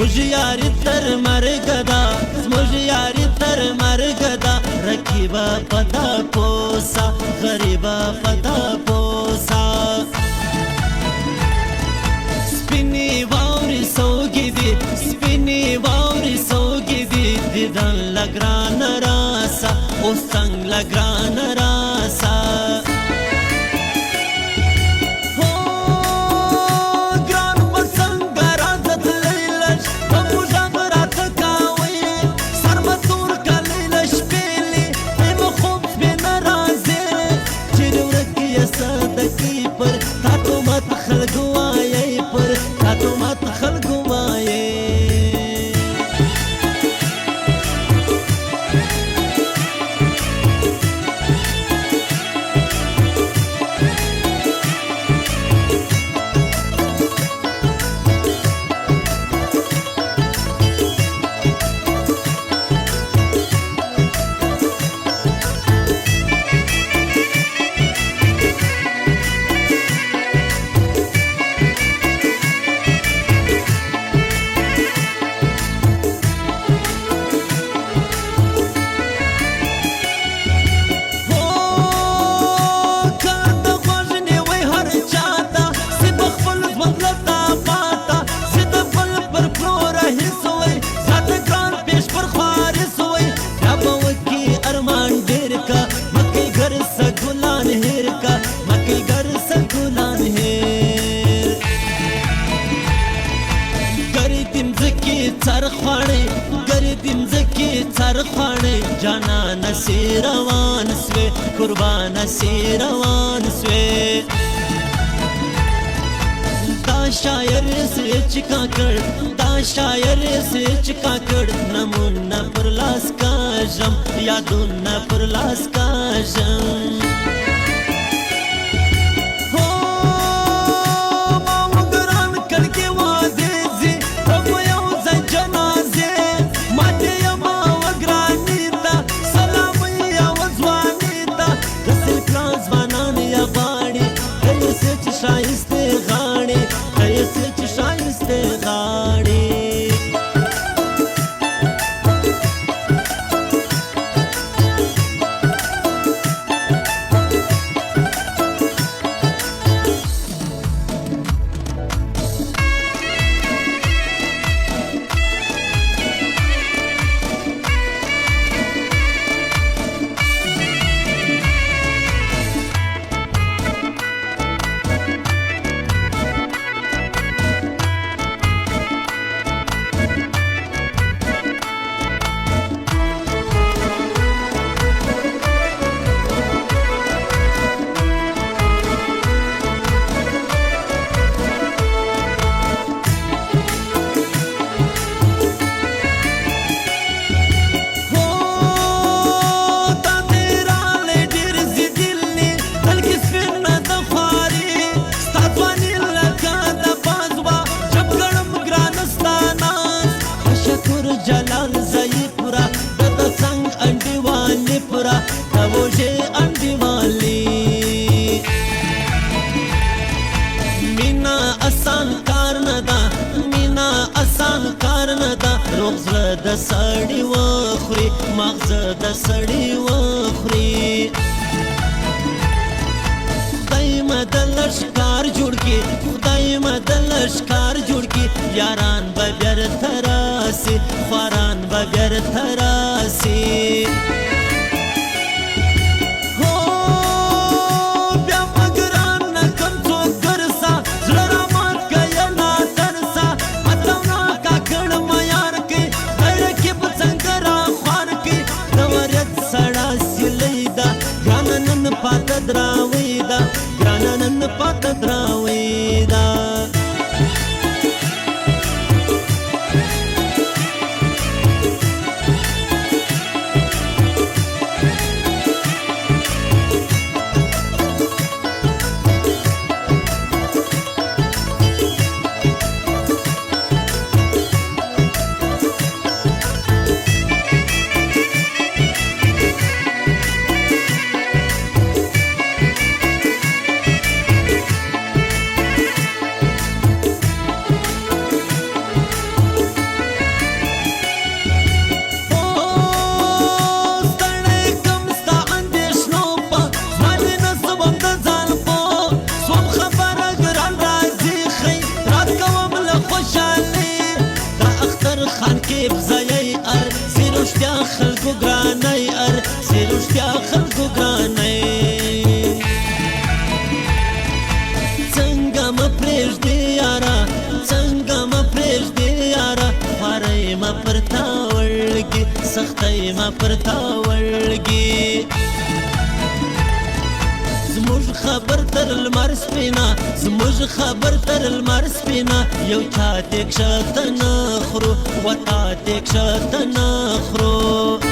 زموږ یاري تر مرګه ده زموږ یاري تر مرګه ده رقیبه په دا پوسه غریبه په دا پوسه سپینې واورې سوګې دي سپینې واورې سوګې دي دیدن له ګرانه راسه اوس څنګ له ګرانه راسه جانا نسی روان سوی قربان سی روان سوی دا شاعر سے چکا کر دا شاعر سے چکا کر نمونه پر لاس کاژم یادونه پر لاس کاژم د سړی وخوري مغزه د سړی وخوري خدای مدل لشکار جوړ کی خدای مدل لشکار جوړ کی یاران به بیرته راسي خواران به بیرته راسي پاته دراوی دا ګرانه نن پاته دراوی دا څنګه ما پرېږدې یاره خوارۍ ما پر تا وړګي سختۍ ما پر تا وړګي زموږ خبر تر لمر سپینا زموږ خبر تر لمر سپینا یو چا دې کښته نه خورو و تا دې کښته نه خورو